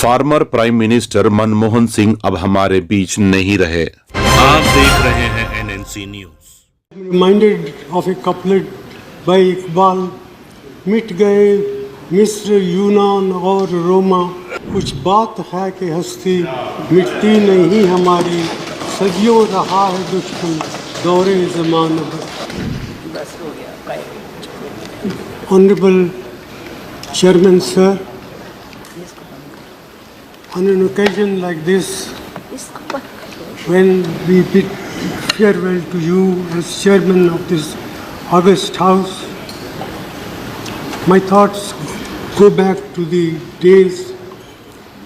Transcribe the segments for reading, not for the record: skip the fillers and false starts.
Farmer prime minister Manmohan Singh अब हमारे बीच नहीं रहे। आप देख रहे हैं NNC news. Reminded of a couplet by Iqbal, मिट गए मिस्र, यूनान और रोमा, कुछ बात है कि हस्ती मिटती नहीं हमारी, सदियों रहा है दुश्मन दौरे ज़माना पर। Honorable Chairman Sir, on an occasion like this, when we bid farewell to you as Chairman of this august House, my thoughts go back to the days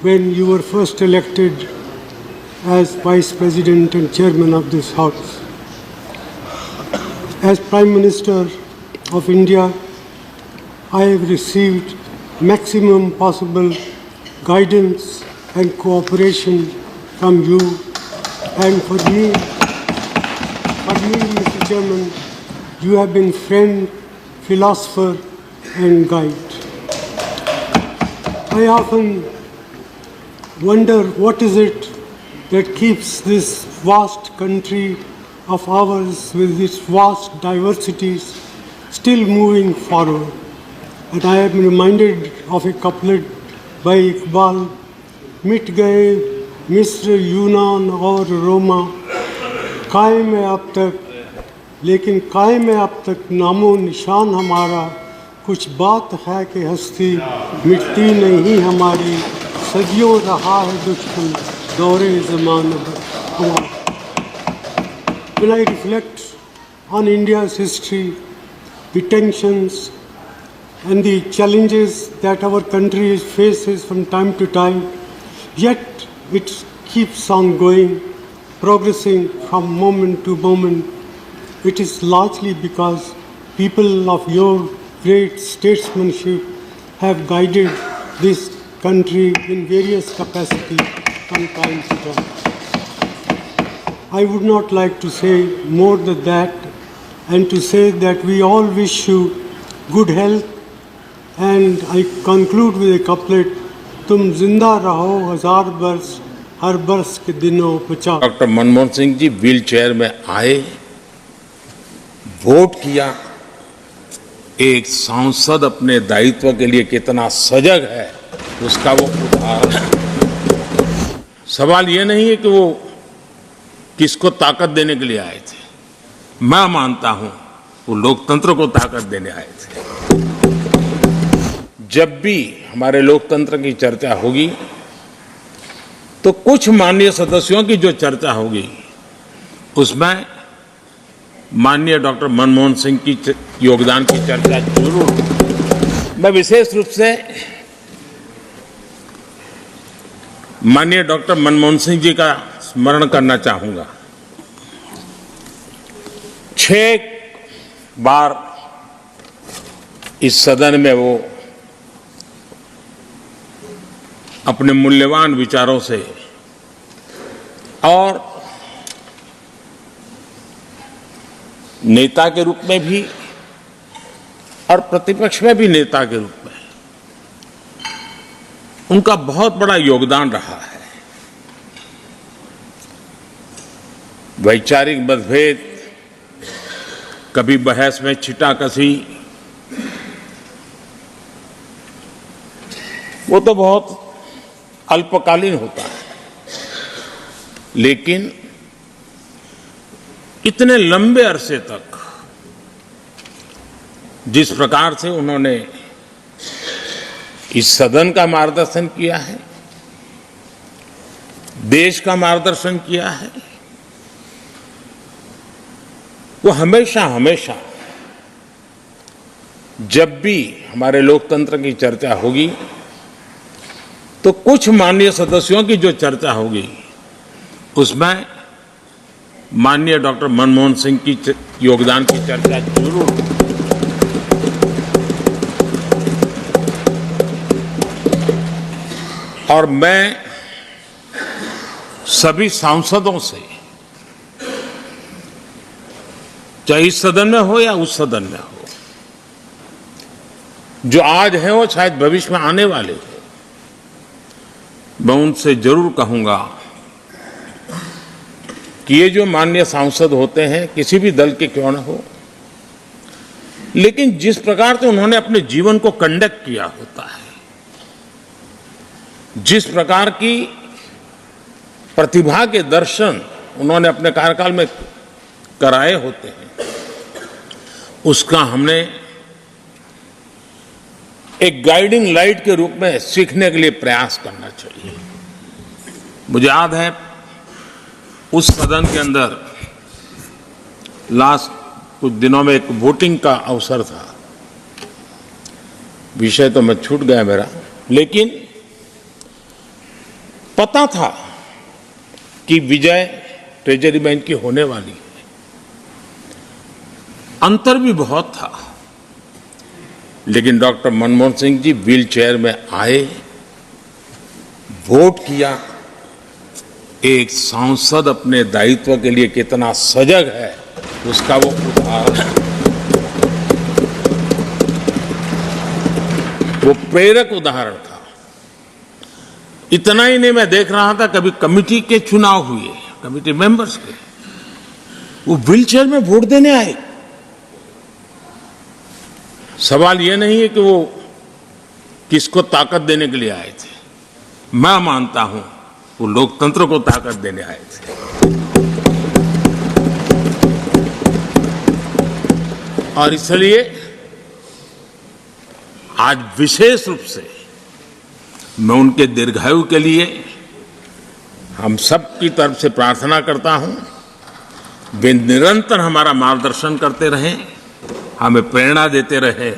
when you were first elected as Vice President and Chairman of this House. As Prime Minister of India, I have received maximum possible guidance and cooperation from you, and for me, Mr. Chairman, you have been friend, philosopher and guide. I often wonder what is it that keeps this vast country of ours with its vast diversities still moving forward. And I am reminded of a couplet by Iqbal, मिट गए मिस्र, यूनान और रोमा, कायम है अब तक, लेकिन कायम है अब तक नामो निशान हमारा, कुछ बात है कि हस्ती मिटती नहीं हमारी, सदियों रहा है दुश्मन दौरे ज़माना पर। When I reflect on India's history, the tensions and the challenges that our country faces from time to time, yet it keeps on going, progressing from moment to moment. It is largely because people of your great statesmanship have guided this country in various capacities from time to time. I would not like to say more than that, and to say that we all wish you good health, and I conclude with a couplet, तुम जिंदा रहो हजार बरस, हर बरस के दिनों बचाओ। Doctor Manmohan Singh ji wheel chair में आए, वोट किया। एक सांसद अपने दायित्व के लिए कितना सजग है उसका वो उदाहरण है। सवाल ये नहीं है कि वो किसको ताकत देने के लिए आए थे, मैं मानता हूं वो लोकतंत्र को ताकत देने आए थे। जब भी हमारे लोकतंत्र की चर्चा होगी तो कुछ माननीय सदस्यों की जो चर्चा होगी उसमें माननीय डॉक्टर मनमोहन सिंह की योगदान की चर्चा जरूर होगी। मैं विशेष रूप से माननीय डॉक्टर मनमोहन सिंह जी का स्मरण करना चाहूंगा। 6 बार इस सदन में वो अपने मूल्यवान विचारों से और नेता के रूप में भी और प्रतिपक्ष में भी नेता के रूप में उनका बहुत बड़ा योगदान रहा है। वैचारिक मतभेद, कभी बहस में छिटाकशी, वो तो बहुत अल्पकालीन होता है, लेकिन इतने लंबे अरसे तक जिस प्रकार से उन्होंने इस सदन का मार्गदर्शन किया है, देश का मार्गदर्शन किया है, वो हमेशा हमेशा जब भी हमारे लोकतंत्र की चर्चा होगी तो कुछ माननीय सदस्यों की जो चर्चा होगी उसमें माननीय डॉक्टर मनमोहन सिंह की योगदान की चर्चा जरूर होगी। और मैं सभी सांसदों से, चाहे इस सदन में हो या उस सदन में हो, जो आज है वो शायद भविष्य में आने वाले हो, मैं उनसे जरूर कहूंगा कि ये जो माननीय सांसद होते हैं किसी भी दल के क्यों न हो, लेकिन जिस प्रकार से उन्होंने अपने जीवन को कंडक्ट किया होता है, जिस प्रकार की प्रतिभा के दर्शन उन्होंने अपने कार्यकाल में कराए होते हैं, उसका हमने एक गाइडिंग लाइट के रूप में सीखने के लिए प्रयास करना चाहिए। मुझे याद है उस सदन के अंदर लास्ट कुछ दिनों में एक वोटिंग का अवसर था, विषय तो मैं छूट गया मेरा, लेकिन पता था कि विजय ट्रेजरी बैंक की होने वाली है। अंतर भी बहुत था, लेकिन doctor Manmohan Singh ji wheel chair में आए, वोट किया। एक सांसद अपने दायित्व के लिए कितना सजग है उसका वो उदाहरण है, वो प्रेरक उदाहरण था। इतना ही नहीं, मैं देख रहा था कभी कमिटी के चुनाव हुए, कमिटी मेंबर्स के, वो व्हील चेयर में वोट देने आए। सवाल ये नहीं है कि वो किसको ताकत देने के लिए आए थे, मैं मानता हूं वो लोकतंत्र को ताकत देने आए थे। और इसलिए आज विशेष रूप से मैं उनके दीर्घायु के लिए हम सब की तरफ से प्रार्थना करता हूं, वे निरंतर हमारा मार्गदर्शन करते रहें, हमें प्रेरणा देते रहें